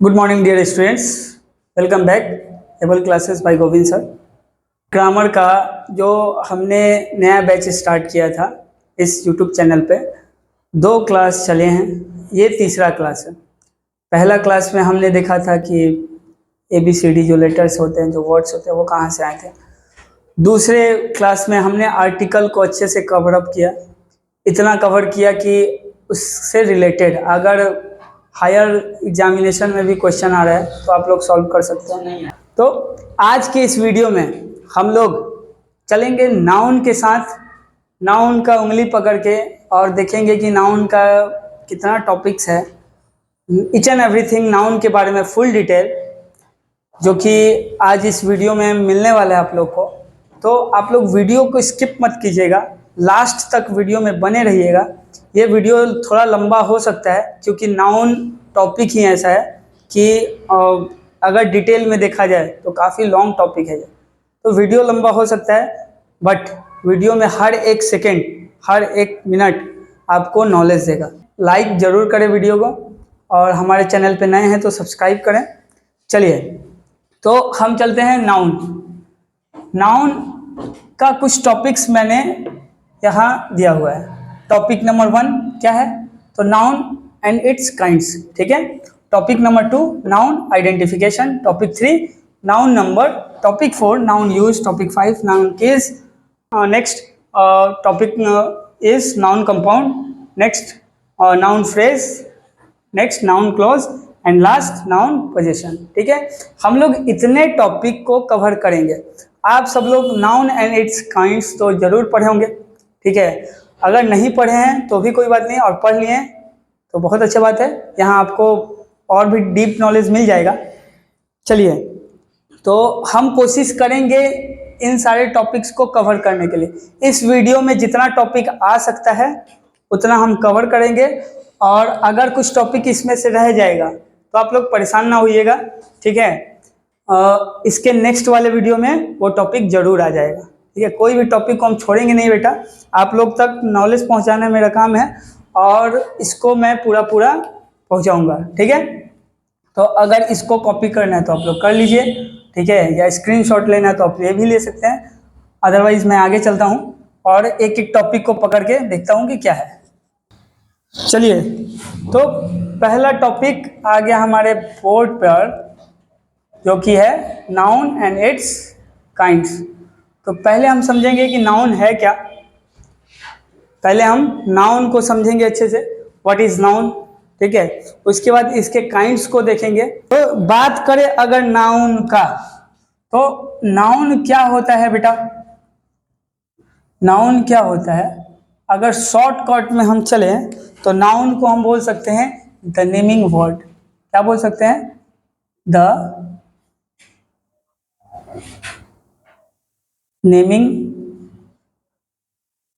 Good morning dear students, welcome back able classes by Govind sir. Grammar का जो हमने नया बैच स्टार्ट किया था इस यूट्यूब चैनल पे, 2 क्लास चले हैं, ये तीसरा क्लास है। पहला क्लास में हमने देखा था कि ABCD जो लेटर्स होते हैं, जो वर्ड्स होते हैं, वो कहाँ से आए थे। दूसरे क्लास में हमने आर्टिकल को अच्छे से कवर अप किया, इतना कवर किया कि उससे रिलेटेड अगर हायर एग्जामिनेशन में भी क्वेश्चन आ रहा है तो आप लोग सॉल्व कर सकते हैं। तो आज के इस वीडियो में हम लोग चलेंगे नाउन के साथ, नाउन का उंगली पकड़ के, और देखेंगे कि नाउन का कितना टॉपिक्स है, ईच एंड एवरीथिंग नाउन के बारे में फुल डिटेल, जो कि आज इस वीडियो में मिलने वाला है आप लोग को। तो आप लोग वीडियो को स्किप मत कीजिएगा, लास्ट तक वीडियो में बने रहिएगा। ये वीडियो थोड़ा लंबा हो सकता है क्योंकि नाउन टॉपिक ही ऐसा है कि अगर डिटेल में देखा जाए तो काफ़ी लॉन्ग टॉपिक है, तो वीडियो लंबा हो सकता है, बट वीडियो में हर एक सेकेंड, हर एक मिनट आपको नॉलेज देगा। लाइक ज़रूर करें वीडियो को, और हमारे चैनल पे नए हैं तो सब्सक्राइब करें। चलिए, तो हम चलते हैं नाउन। नाउन का कुछ टॉपिक्स मैंने यहाँ दिया हुआ है। टॉपिक नंबर 1 क्या है? तो नाउन एंड इट्स काइंड्स, ठीक है। Topic number 2 noun identification. Topic 3 noun number. Topic 4 noun use. Topic 5 noun case. Next topic is noun compound. Next noun phrase. Next noun clause, and last noun position, ठीक है। हम लोग इतने topic को cover करेंगे। आप सब लोग नाउन एंड इट्स काइंड्स तो जरूर पढ़े होंगे, ठीक है। अगर नहीं पढ़े हैं तो भी कोई बात नहीं, और पढ़ लिए हैं तो बहुत अच्छी बात है, यहाँ आपको और भी डीप नॉलेज मिल जाएगा। चलिए, तो हम कोशिश करेंगे इन सारे टॉपिक्स को कवर करने के लिए। इस वीडियो में जितना टॉपिक आ सकता है उतना हम कवर करेंगे, और अगर कुछ टॉपिक इसमें से रह जाएगा तो आप लोग परेशान ना होइएगा, ठीक है। इसके नेक्स्ट वाले वीडियो में वो टॉपिक जरूर आ जाएगा, ठीक है। कोई भी टॉपिक को हम छोड़ेंगे नहीं बेटा, आप लोग तक नॉलेज पहुंचाना मेरा काम है, और इसको मैं पूरा पहुंचाऊंगा, ठीक है। तो अगर इसको कॉपी करना है तो आप लोग कर लीजिए, ठीक है, या स्क्रीनशॉट लेना है तो आप ये भी ले सकते हैं। अदरवाइज मैं आगे चलता हूँ और एक एक टॉपिक को पकड़ के देखता हूँ कि क्या है। चलिए, तो पहला टॉपिक आ गया हमारे बोर्ड पर, जो कि है नाउन एंड इट्स काइंड्स। तो पहले हम समझेंगे कि नाउन है क्या। पहले हम नाउन को समझेंगे अच्छे से, व्हाट इज नाउन, ठीक है। उसके बाद इसके काइंड्स को देखेंगे। तो बात करें अगर नाउन का, तो नाउन क्या होता है बेटा? नाउन क्या होता है? अगर शॉर्टकट में हम चले तो नाउन को हम बोल सकते हैं द नेमिंग वर्ड। क्या बोल सकते हैं? The naming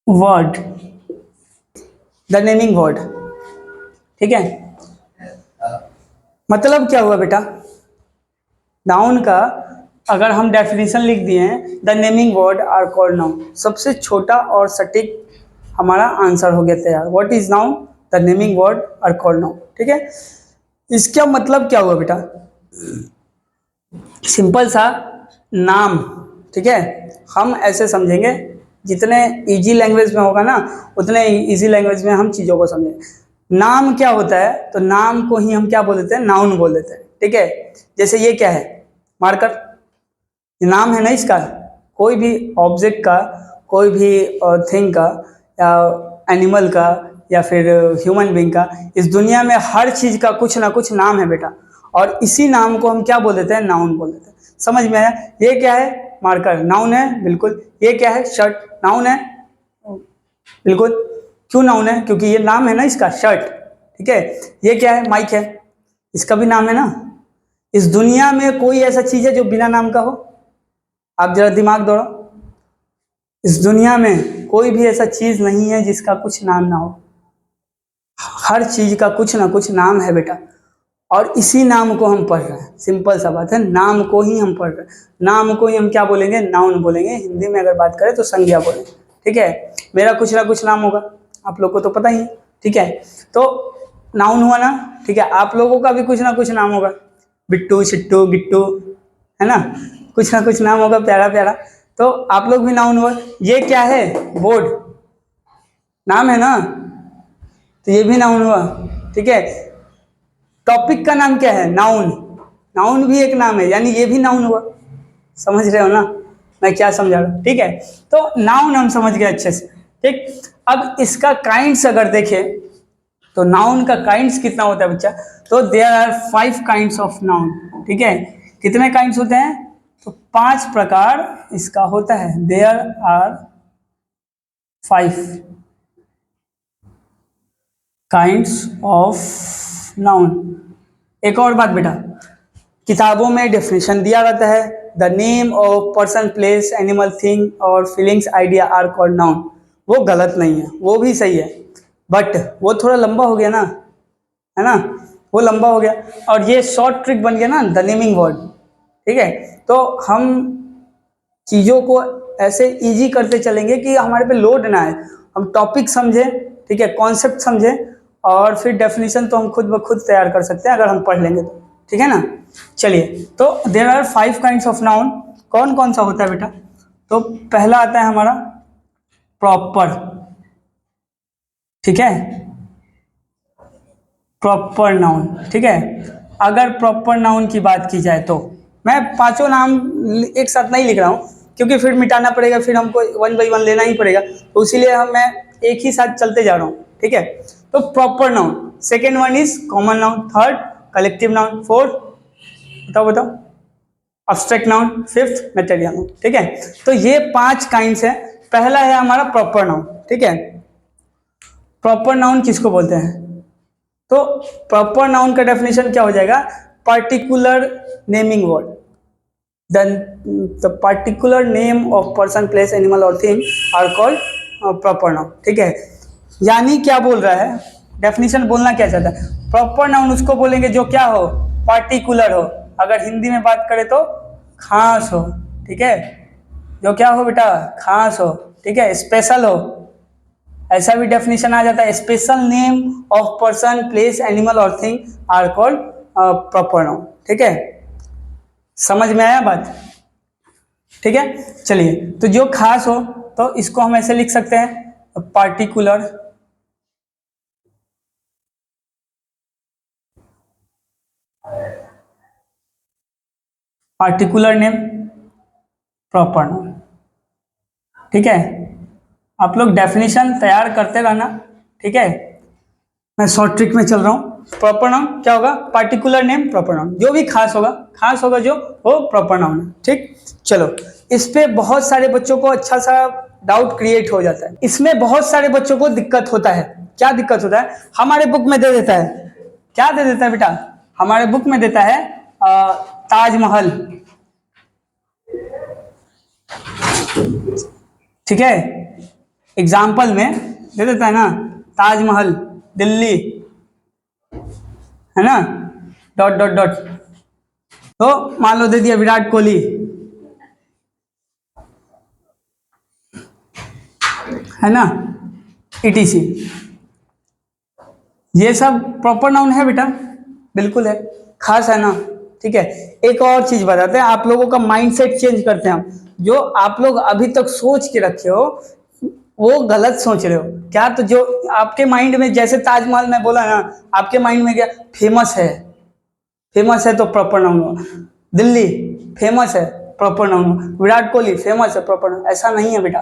word, the naming word, ठीक है। मतलब क्या हुआ बेटा? नाउन का अगर हम डेफिनेशन लिख दिए हैं, the naming word are called noun, सबसे छोटा और सटीक हमारा आंसर हो गया तैयार। What is noun? The naming word are called noun, ठीक है। इसका मतलब क्या हुआ बेटा? सिंपल सा नाम, ठीक है। हम ऐसे समझेंगे, जितने इजी लैंग्वेज में होगा ना उतने इजी लैंग्वेज में हम चीज़ों को समझेंगे। नाम क्या होता है? तो नाम को ही हम क्या बोल देते हैं? नाउन बोल देते हैं, ठीक है। जैसे ये क्या है? मार्कर, ये नाम है ना इसका। कोई भी ऑब्जेक्ट का, कोई भी थिंग का, या एनिमल का, या फिर ह्यूमन बीइंग का, इस दुनिया में हर चीज़ का कुछ ना कुछ नाम है बेटा, और इसी नाम को हम क्या बोल देते हैं? नाउन बोल देते हैं। समझ में आया? ये क्या है? मार्कर, नाउन है, बिल्कुल। ये क्या है? शर्ट, नाउन है, बिल्कुल। क्यों नाउन है? क्योंकि ये नाम है ना इसका, शर्ट, ठीक है। ये क्या है? माइक है, इसका भी नाम है ना। इस दुनिया में कोई ऐसा चीज है जो बिना नाम का हो? आप जरा दिमाग दौड़ाओ। इस दुनिया में कोई भी ऐसा चीज नहीं है जिसका कुछ नाम ना हो। हर चीज का कुछ ना कुछ नाम है बेटा, और इसी नाम को हम पढ़ रहे हैं। सिंपल सा बात है, नाम को ही हम पढ़ रहे हैं। नाम को ही हम क्या बोलेंगे? नाउन बोलेंगे। हिंदी में अगर बात करें तो संज्ञा बोलेंगे, ठीक है। मेरा कुछ ना कुछ नाम होगा, आप लोग को तो पता ही है, ठीक है। तो नाउन हुआ ना, ठीक है। आप लोगों का भी कुछ ना कुछ नाम होगा, बिट्टू, चिट्टू, गिट्टू, है ना कुछ नाम होगा प्यारा प्यारा। तो आप लोग भी नाउन हुआ। ये क्या है? बोर्ड नाम है ना, तो ये भी नाउन हुआ। ठीक है, टॉपिक का नाम क्या है? नाउन। नाउन भी एक नाम है, यानी ये भी नाउन हुआ। समझ रहे हो ना मैं क्या समझा रहा हूँ? ठीक है, तो नाउन हम समझ गए अच्छे से। ठीक, अब इसका काइंड्स अगर देखें तो नाउन का काइंड्स कितना होता है बच्चा? तो there are 5 kinds of noun. ठीक है, कितने काइंड्स होते हैं? तो 5 प्रकार इसका होता है। There are 5 kinds of noun. एक और बात बेटा, किताबों में डेफिनेशन दिया रहता है, the name of person, place, animal, thing और feelings, idea are called noun. वो गलत नहीं है, वो भी सही है, बट वो थोड़ा लंबा हो गया ना, है ना, वो लंबा हो गया। और ये शॉर्ट ट्रिक बन गया ना, द नेमिंग वर्ड। ठीक है, तो हम चीज़ों को ऐसे इजी करते चलेंगे कि हमारे पे लोड ना आए, हम टॉपिक समझें, ठीक है, कॉन्सेप्ट समझें, और फिर डेफिनेशन तो हम खुद ब खुद तैयार कर सकते हैं अगर हम पढ़ लेंगे तो। ठीक है ना। चलिए, तो there are 5 kinds of noun. कौन कौन सा होता है बेटा? तो पहला आता है हमारा प्रॉपर। ठीक है, प्रॉपर नाउन। ठीक है, अगर प्रॉपर नाउन की बात की जाए तो मैं पांचों नाम एक साथ नहीं लिख रहा हूँ, क्योंकि फिर मिटाना पड़ेगा, फिर हमको 1 बाई 1 लेना ही पड़ेगा, तो इसीलिए मैं एक ही साथ चलते जा रहा हूँ। ठीक है, तो proper noun, second one is common noun, third collective noun, fourth बताओ abstract noun, fifth material noun. ठीक है, तो ये 5 काइंड्स हैं। पहला है हमारा प्रॉपर नाउन। ठीक है, प्रॉपर नाउन किसको बोलते हैं? तो प्रॉपर नाउन का डेफिनेशन क्या हो जाएगा? Particular naming word, the particular name of person, place, animal और thing are called proper noun. ठीक है, यानी क्या बोल रहा है? डेफिनेशन बोलना क्या चाहता है? प्रॉपर नाउन उसको बोलेंगे जो क्या हो? पार्टिकुलर हो। अगर हिंदी में बात करें तो खास हो। ठीक है, जो क्या हो बेटा? खास हो। ठीक है, स्पेशल हो, ऐसा भी डेफिनेशन आ जाता है। Special name of person, place, animal और thing are called proper noun. ठीक है, समझ में आया बात? ठीक है, चलिए, तो जो खास हो तो इसको हम ऐसे लिख सकते हैं, पार्टिकुलर नेम, प्रॉपर नाउन। ठीक है, आप लोग डेफिनेशन तैयार करते रहना। ठीक है, मैं शॉर्ट ट्रिक में चल रहा हूँ। प्रॉपर नाउन क्या होगा? पार्टिकुलर नेम, प्रॉपर नाउन, जो भी खास होगा जो, वो प्रॉपर नाउन है। ठीक, चलो, इस पे बहुत सारे बच्चों को अच्छा सा डाउट क्रिएट हो जाता है। इसमें बहुत सारे बच्चों को दिक्कत होता है। क्या दिक्कत होता है? हमारे बुक में दे देता है, क्या दे देता है बेटा? हमारे बुक में देता है ताजमहल। ठीक है, एग्जाम्पल में दे देता है ना, ताजमहल दिल्ली, है ना, डॉट डॉट डॉट। तो मान लो दे दिया विराट कोहली, है ना, ETC। ये सब प्रॉपर नाउन है बेटा, बिल्कुल है, खास है ना। ठीक है, एक और चीज बताते हैं, आप लोगों का माइंडसेट चेंज करते हैं हम। जो आप लोग अभी तक सोच के रखे हो वो गलत सोच रहे हो क्या? तो जो आपके माइंड में, जैसे ताजमहल में बोला ना, आपके माइंड में क्या? फेमस है, फेमस है तो प्रॉपर नाउन हुआ। दिल्ली फेमस है, प्रॉपर नाउन हुआ। विराट कोहली फेमस है, प्रॉपर नाउन। ऐसा नहीं है बेटा।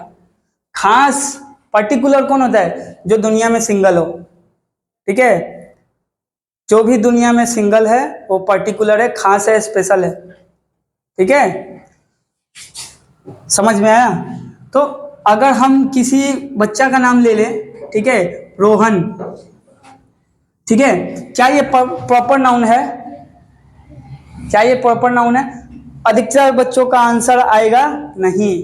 खास, पर्टिकुलर कौन होता है? जो दुनिया में सिंगल हो। ठीक है, जो भी दुनिया में सिंगल है वो पर्टिकुलर है, खास है, स्पेशल है। ठीक है, समझ में आया? तो अगर हम किसी बच्चा का नाम ले लें, ठीक है, रोहन, ठीक है, क्या ये प्रॉपर नाउन है? क्या ये प्रॉपर नाउन है? अधिकतर बच्चों का आंसर आएगा नहीं,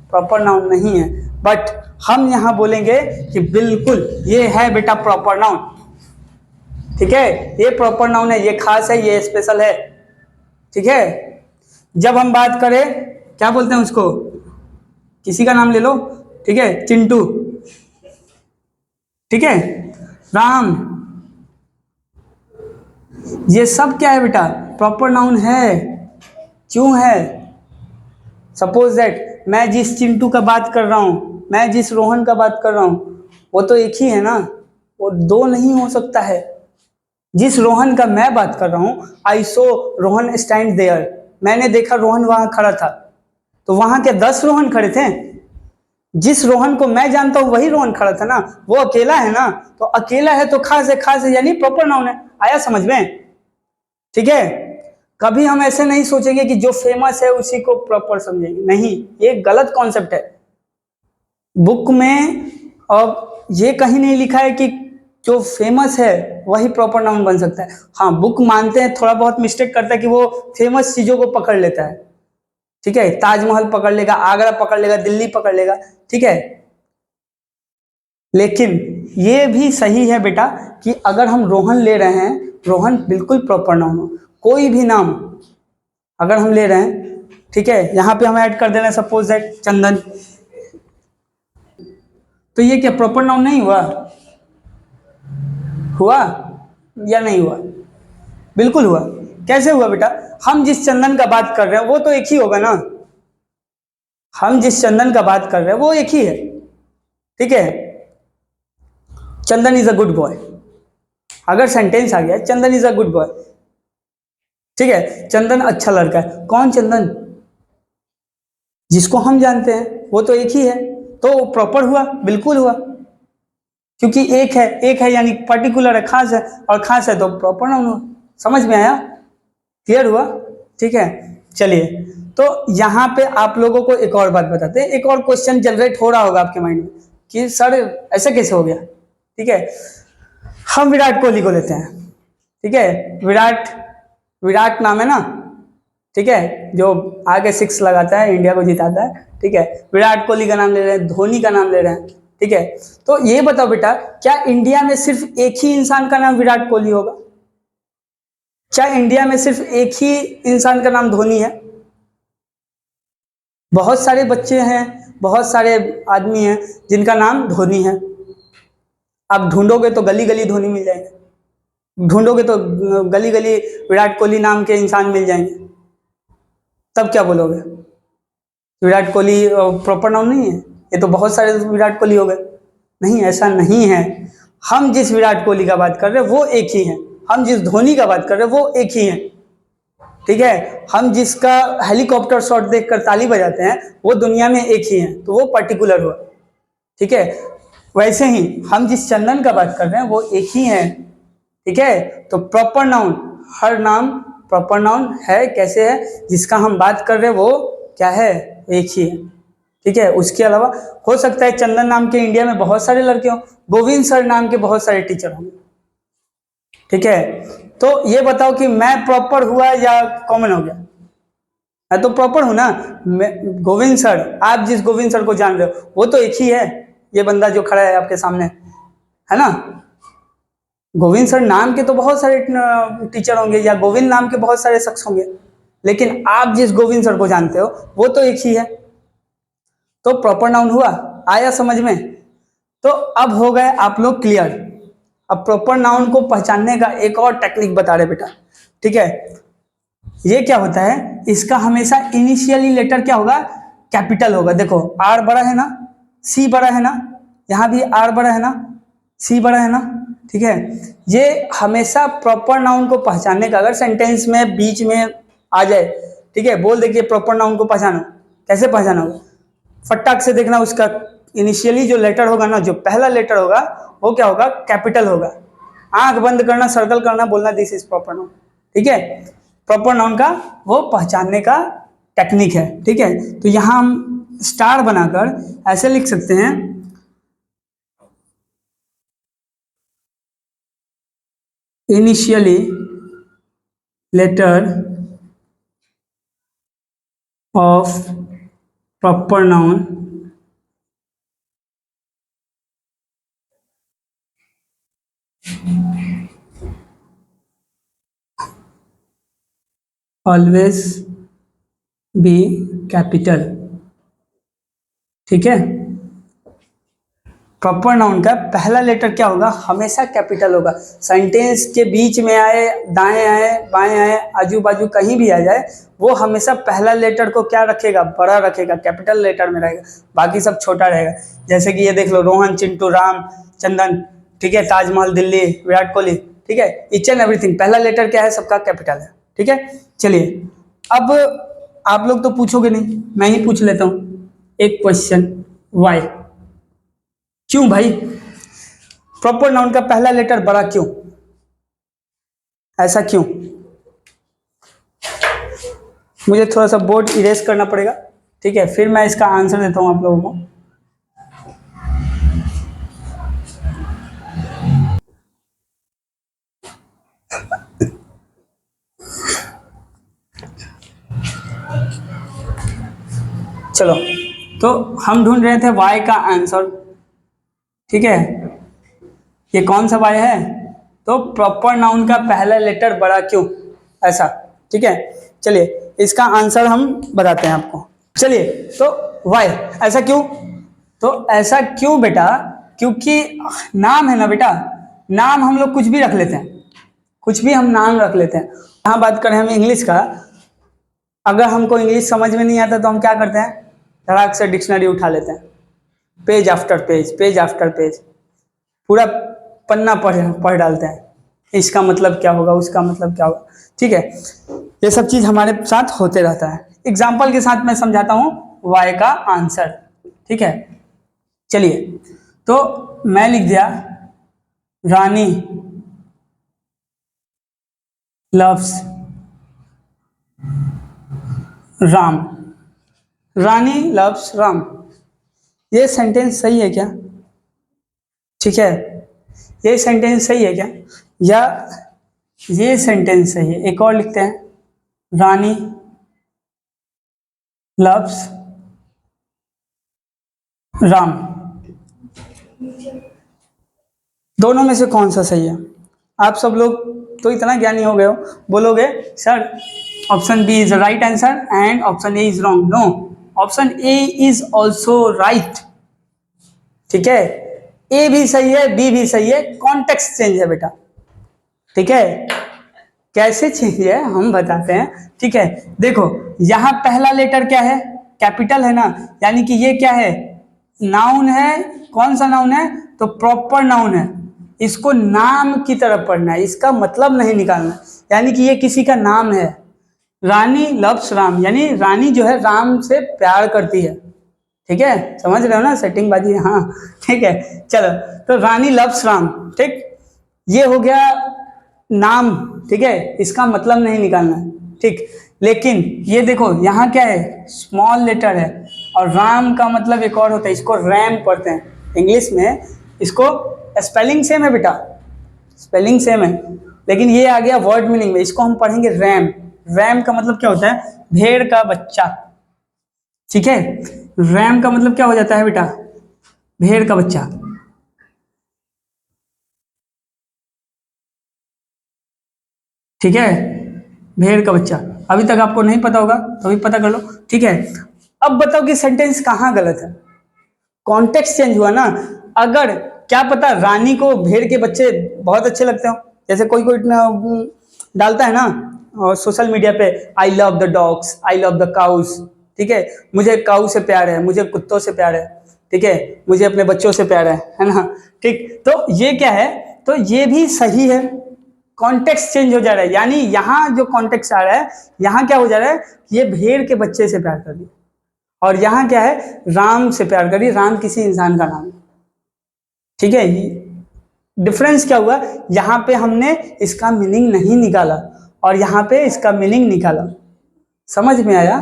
प्रॉपर नाउन नहीं है। बट हम यहां बोलेंगे कि बिल्कुल ये है बेटा प्रॉपर नाउन। ठीक है, ये प्रॉपर नाउन है, ये खास है, ये स्पेशल है। ठीक है, जब हम बात करें, क्या बोलते हैं उसको? किसी का नाम ले लो, ठीक है, चिंटू, ठीक है, राम, ये सब क्या है बेटा? प्रॉपर नाउन है। क्यों है? सपोज दैट मैं जिस चिंटू का बात कर रहा हूँ, मैं जिस रोहन का बात कर रहा हूँ, वो तो एक ही है ना, वो दो नहीं हो सकता है। जिस रोहन का मैं बात कर रहा हूँ, आई सो रोहन स्टैंड देयर, मैंने देखा रोहन वहां खड़ा था, तो वहां क्या 10 रोहन खड़े थे? जिस रोहन को मैं जानता हूं वही रोहन खड़ा था ना, वो अकेला है ना, तो अकेला है तो खास है, खास है यानी प्रॉपर नाउन है। आया समझ में? ठीक है, कभी हम ऐसे नहीं सोचेंगे कि जो फेमस है उसी को प्रॉपर समझेंगे, नहीं, ये गलत कॉन्सेप्ट है। बुक में अब ये कहीं नहीं लिखा है कि जो फेमस है वही प्रॉपर नाउन बन सकता है। हाँ, बुक मानते हैं थोड़ा बहुत मिस्टेक करता है कि वो फेमस चीजों को पकड़ लेता है, ठीक है, ताजमहल पकड़ लेगा, आगरा पकड़ लेगा, दिल्ली पकड़ लेगा, ठीक है, लेकिन ये भी सही है बेटा कि अगर हम रोहन ले रहे हैं, रोहन बिल्कुल प्रॉपर नाउन हो, कोई भी नाम अगर हम ले रहे हैं, ठीक है, यहां पे हम ऐड कर दे रहे हैं सपोज दैट चंदन, तो ये क्या प्रॉपर नाउन नहीं हुआ? हुआ या नहीं हुआ? बिल्कुल हुआ। कैसे हुआ बेटा? हम जिस चंदन का बात कर रहे हैं वो तो एक ही होगा ना, हम जिस चंदन का बात कर रहे हैं वो एक ही है, ठीक है, चंदन इज अ गुड बॉय, अगर सेंटेंस आ गया चंदन इज अ गुड बॉय, ठीक है, चंदन अच्छा लड़का है, कौन चंदन? जिसको हम जानते हैं वो तो एक ही है, तो प्रॉपर हुआ, बिल्कुल हुआ, क्योंकि एक है यानी पर्टिकुलर है, खास है, और खास है तो प्रॉपर नाउन हुआ। समझ में आया? क्लियर हुआ? ठीक है, चलिए, तो यहां पे आप लोगों को एक और बात बताते हैं, एक और क्वेश्चन जनरेट हो रहा होगा आपके माइंड में कि सर ऐसे कैसे हो गया, ठीक है, हम विराट कोहली को लेते हैं, ठीक है, विराट विराट नाम है ना, ठीक है, जो आगे 6 लगाता है, इंडिया को जिताता है, ठीक है, विराट कोहली का नाम ले रहे हैं, धोनी का नाम ले रहे हैं, ठीक है, तो ये बताओ बेटा, क्या इंडिया में सिर्फ एक ही इंसान का नाम विराट कोहली होगा? क्या इंडिया में सिर्फ एक ही इंसान का नाम धोनी है? बहुत सारे बच्चे हैं, बहुत सारे आदमी हैं जिनका नाम धोनी है। आप ढूंढोगे तो गली गली धोनी मिल जाएंगे, ढूंढोगे तो गली गली विराट कोहली नाम के इंसान मिल जाएंगे, तब क्या बोलोगे? विराट कोहली प्रॉपर नाउन नहीं है, ये तो बहुत सारे विराट कोहली हो गए। नहीं, ऐसा नहीं है, हम जिस विराट कोहली का बात कर रहे हैं वो एक ही है, हम जिस धोनी का बात कर रहे हैं वो एक ही है, ठीक है, हम जिसका हेलीकॉप्टर शॉट देखकर ताली बजाते हैं वो दुनिया में एक ही है, तो वो पर्टिकुलर हुआ, ठीक है, वैसे ही हम जिस चंदन का बात कर रहे हैं वो एक ही है, ठीक है, तो प्रॉपर नाउन, हर नाम प्रॉपर नाउन है, कैसे है, जिसका हम बात कर रहे हैं वो क्या है, एक ही है, ठीक है, उसके अलावा हो सकता है चंदन नाम के इंडिया में बहुत सारे लड़के हों, गोविंद सर नाम के बहुत सारे टीचर होंगे, ठीक है, तो ये बताओ कि मैं प्रॉपर हुआ या कॉमन हो गया? मैं तो प्रॉपर हूं ना, गोविंद सर, आप जिस गोविंद सर को जान रहे हो वो तो एक ही है, ये बंदा जो खड़ा है आपके सामने, है ना, गोविंद सर नाम के तो बहुत सारे टीचर होंगे या गोविंद नाम के बहुत सारे शख्स होंगे, लेकिन आप जिस गोविंद सर को जानते हो वो तो एक ही है, तो प्रॉपर नाउन हुआ। आया समझ में? तो अब हो गए आप लोग क्लियर। अब प्रॉपर नाउन को पहचानने का एक और टेक्निक बता रहे बेटा, ठीक है, ये क्या होता है, इसका हमेशा इनिशियली लेटर क्या होगा, कैपिटल होगा। देखो आर बड़ा है ना, सी बड़ा है ना, यहां भी आर बड़ा है ना, सी बड़ा है ना, ठीक है, ये हमेशा प्रॉपर नाउन को पहचानने का, अगर सेंटेंस में बीच में आ जाए, ठीक है, बोल देखिए प्रॉपर नाउन को पहचानो, कैसे पहचानोगे? फटाक से देखना, उसका इनिशियली जो लेटर होगा ना, जो पहला लेटर होगा वो क्या होगा, कैपिटल होगा, आंख बंद करना, सर्कल करना, बोलना दिस इज प्रॉपर नाउन, ठीक है, प्रॉपर नाउन का वो पहचानने का टेक्निक है, ठीक है, तो यहां हम स्टार बनाकर ऐसे लिख सकते हैं, initially letter of proper noun always be capital, ठीक है, प्रॉपर नाउन का पहला लेटर क्या होगा, हमेशा कैपिटल होगा। सेंटेंस के बीच में आए, दाएं आए, बाएं आए, आजू बाजू कहीं भी आ जाए, वो हमेशा पहला लेटर को क्या रखेगा, बड़ा रखेगा, कैपिटल लेटर में रहेगा, बाकी सब छोटा रहेगा। जैसे कि ये देख लो, रोहन, चिंटू, राम, चंदन, ठीक है, ताजमहल, दिल्ली, विराट कोहली, ठीक है, ईच एंड एवरीथिंग पहला लेटर क्या है, सबका कैपिटल है। ठीक है, चलिए अब आप लोग तो पूछोगे नहीं, मैं ही पूछ लेता हूं एक क्वेश्चन, वाई, क्यों भाई प्रॉपर नाउन का पहला लेटर बड़ा क्यों, ऐसा क्यों? मुझे थोड़ा सा बोर्ड इरेज करना पड़ेगा, ठीक है, फिर मैं इसका आंसर देता हूं आप लोगों को। चलो, तो हम ढूंढ रहे थे वाई का आंसर, ठीक है, ये कौन सा वाई है, तो प्रॉपर नाउन का पहला लेटर बड़ा क्यों, ऐसा। ठीक है, चलिए इसका आंसर हम बताते हैं आपको। चलिए, तो वाई, ऐसा क्यों, तो ऐसा क्यों बेटा, क्योंकि नाम है ना बेटा, नाम हम लोग कुछ भी रख लेते हैं, कुछ भी हम नाम रख लेते हैं। यहाँ बात करें हम इंग्लिश का, अगर हमको इंग्लिश समझ में नहीं आता तो हम क्या करते हैं, धड़ाक से डिक्शनरी उठा लेते हैं, page after page, page after page, पूरा पन्ना पढ़ डालते हैं, इसका मतलब क्या होगा, उसका मतलब क्या होगा। ठीक है, ये सब चीज हमारे साथ होते रहता है। एग्जाम्पल के साथ मैं समझाता हूं वाई का आंसर। ठीक है, चलिए, तो मैं लिख दिया रानी लव्स राम, रानी लव्स राम, ये सेंटेंस सही है क्या? ठीक है, ये सेंटेंस सही है क्या, या ये सेंटेंस सही है? एक और लिखते हैं, रानी लव्स राम, दोनों में से कौन सा सही है? आप सब लोग तो इतना ज्ञानी हो गए हो, बोलोगे sir option B is right answer and option A is wrong. No, option A is also right. ठीक है, ए भी सही है, बी भी सही है, कॉन्टेक्स्ट चेंज है बेटा। ठीक है, कैसे चेंज है हम बताते हैं। ठीक है, देखो यहां पहला लेटर क्या है, कैपिटल है ना, यानी कि ये क्या है, नाउन है। कौन सा नाउन है, तो प्रॉपर नाउन है, इसको नाम की तरफ पढ़ना है, इसका मतलब नहीं निकालना, यानी कि ये किसी का नाम है। रानी लव्स राम, यानी रानी जो है राम से प्यार करती है। ठीक है, समझ रहे हो ना, सेटिंग बाजी, हाँ ठीक है। चलो, तो रानी लव्स राम, ठीक, ये हो गया नाम। ठीक है, इसका मतलब नहीं निकालना है। ठीक, लेकिन ये देखो यहाँ क्या है, स्मॉल लेटर है, और राम का मतलब एक और होता है, इसको रैम पढ़ते हैं इंग्लिश में, इसको स्पेलिंग सेम है बेटा, स्पेलिंग सेम है, लेकिन ये आ गया वर्ड मीनिंग में, इसको हम पढ़ेंगे रैम। रैम का मतलब क्या होता है, भेड़ का बच्चा। ठीक है, रैम का मतलब क्या हो जाता है बेटा, भेड़ का बच्चा। ठीक है, भेड़ का बच्चा, अभी तक आपको नहीं पता होगा तो अभी पता कर लो। ठीक है, अब बताओ कि सेंटेंस कहाँ गलत है, कॉन्टेक्स्ट चेंज हुआ ना। अगर क्या पता रानी को भेड़ के बच्चे बहुत अच्छे लगते हो, जैसे कोई कोई डालता है ना और सोशल मीडिया पे, I love the dogs, I love the cows. ठीक है, मुझे काऊ से प्यार है, मुझे कुत्तों से प्यार है, ठीक है, मुझे अपने बच्चों से प्यार है ना। ठीक, तो ये क्या है, तो ये भी सही है, कॉन्टेक्स्ट चेंज हो जा रहा है, यानी यहाँ जो कॉन्टेक्स्ट आ रहा है, यहाँ क्या हो जा रहा है, ये भेड़ के बच्चे से प्यार कर रही है, और यहाँ क्या है, राम से प्यार कर रही है, राम किसी इंसान का नाम है। ठीक है, डिफरेंस क्या हुआ, यहाँ पे हमने इसका मीनिंग नहीं निकाला और यहाँ पे इसका मीनिंग निकाला, समझ में आया।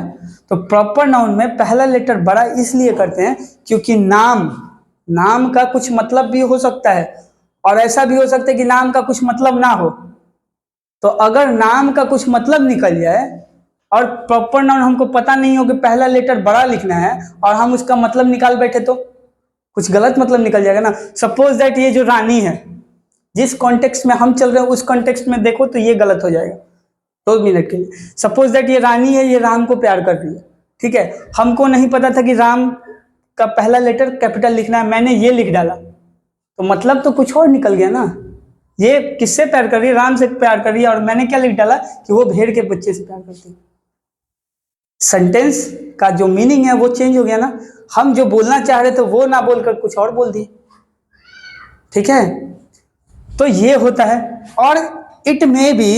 तो प्रॉपर नाउन में पहला लेटर बड़ा इसलिए करते हैं क्योंकि नाम का कुछ मतलब भी हो सकता है, और ऐसा भी हो सकता है कि नाम का कुछ मतलब ना हो। तो अगर नाम का कुछ मतलब निकल जाए और प्रॉपर नाउन हमको पता नहीं हो कि पहला लेटर बड़ा लिखना है, और हम उसका मतलब निकाल बैठे तो कुछ गलत मतलब निकल जाएगा ना। सपोज दैट ये जो रानी है, जिस कॉन्टेक्स्ट में हम चल रहे हैं उस कॉन्टेक्स्ट में देखो तो ये गलत हो जाएगा। 2 मिनट के लिए, सपोज दैट ये रानी है, ये राम को प्यार कर रही है। ठीक है, हमको नहीं पता था कि राम का पहला लेटर कैपिटल लिखना है, मैंने ये लिख डाला, तो मतलब तो कुछ और निकल गया ना। ये किससे प्यार कर रही है? राम से प्यार कर रही है, और मैंने क्या लिख डाला कि वो भेड़ के बच्चे से प्यार करती है। सेंटेंस का जो मीनिंग है वो चेंज हो गया ना। हम जो बोलना चाह रहे थे वो ना बोलकर कुछ और बोल दिए। ठीक है, तो ये होता है। और इट मे बी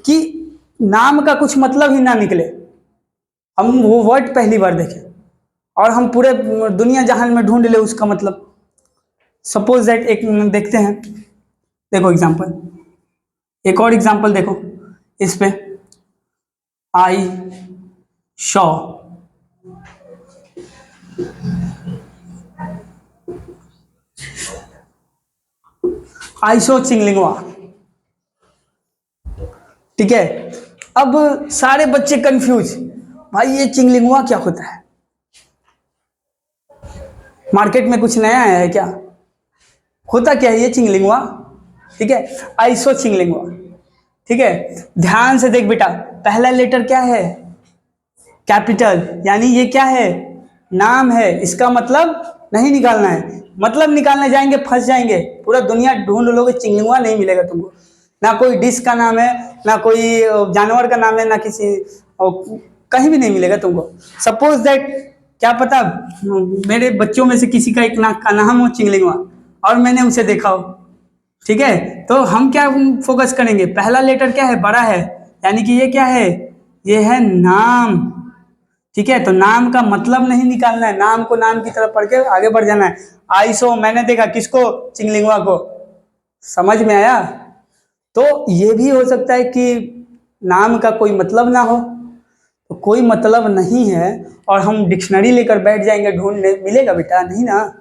कि नाम का कुछ मतलब ही ना निकले, हम वो वर्ड पहली बार देखें और हम पूरे दुनिया जहान में ढूंढ ले उसका मतलब। सपोज दैट एक देखते हैं, देखो एग्जांपल, एक और एग्जांपल देखो इस पे। आई शॉ, आई शो चिंगलिंगवा। ठीक है, अब सारे बच्चे कंफ्यूज, भाई ये चिंगलिंगवा क्या होता है? मार्केट में कुछ नया आया है क्या? होता क्या है ये चिंगलिंगवा? ठीक है, आइसो चिंगलिंगवा। ठीक है, ध्यान से देख बेटा, पहला लेटर क्या है? कैपिटल, यानी ये क्या है? नाम है। इसका मतलब नहीं निकालना है, मतलब निकालने जाएंगे फंस जाएंगे, पूरा दुनिया ढूंढ लोगे, चिंगलिंगवा नहीं मिलेगा तुमको। ना कोई डिश का नाम है, ना कोई जानवर का नाम है, ना किसी कहीं भी नहीं मिलेगा तुमको। सपोज दैट, क्या पता मेरे बच्चों में से किसी का एक नाक का नाम हो चिंगलिंगवा और मैंने उसे देखा हो। ठीक है, तो हम क्या फोकस करेंगे? पहला लेटर क्या है? बड़ा है, यानी कि ये क्या है? ये है नाम। ठीक है, तो नाम का मतलब नहीं निकालना है, नाम को नाम की तरफ पढ़ के आगे बढ़ जाना है। आइसो, मैंने देखा, किसको? चिंगलिंगवा को। समझ में आया? तो ये भी हो सकता है कि नाम का कोई मतलब ना हो, तो कोई मतलब नहीं है और हम डिक्शनरी लेकर बैठ जाएंगे ढूंढने, मिलेगा बेटा? नहीं ना।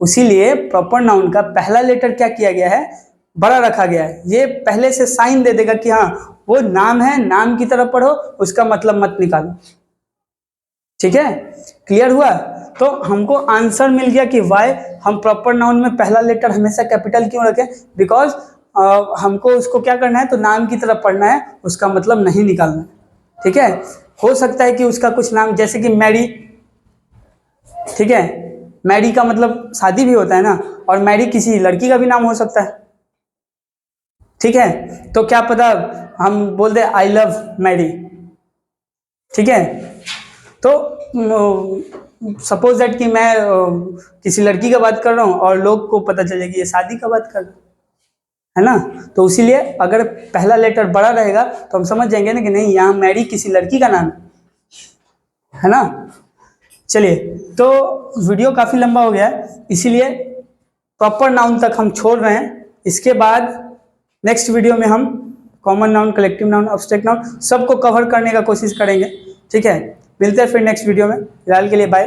उसीलिए प्रॉपर नाउन का पहला लेटर क्या किया गया है? बड़ा रखा गया है। ये पहले से साइन दे देगा कि हाँ वो नाम है, नाम की तरफ पढ़ो, उसका मतलब मत निकालो। ठीक है, क्लियर हुआ? तो हमको आंसर मिल गया कि वाई हम प्रॉपर नाउन में पहला लेटर हमेशा कैपिटल क्यों रखें। बिकॉज हमको उसको क्या करना है? तो नाम की तरफ पढ़ना है, उसका मतलब नहीं निकालना है। ठीक है, हो सकता है कि उसका कुछ नाम, जैसे कि मैरी। ठीक है, मैरी का मतलब शादी भी होता है ना, और मैरी किसी लड़की का भी नाम हो सकता है। ठीक है, तो क्या पता हम बोल दे आई लव मैरी। ठीक है, तो सपोज दैट कि मैं किसी लड़की का बात कर रहा हूँ और लोग को पता चले कि ये शादी का बात कर रहा है ना। तो इसीलिए अगर पहला लेटर बड़ा रहेगा तो हम समझ जाएंगे ना कि नहीं, यहाँ मैरी किसी लड़की का नाम है ना। चलिए, तो वीडियो काफ़ी लंबा हो गया है, इसीलिए प्रॉपर नाउन तक हम छोड़ रहे हैं। इसके बाद नेक्स्ट वीडियो में हम common noun, collective noun, abstract noun सबको कवर करने का कोशिश करेंगे। ठीक है, मिलते हैं फिर नेक्स्ट वीडियो में। फिलहाल के लिए बाय।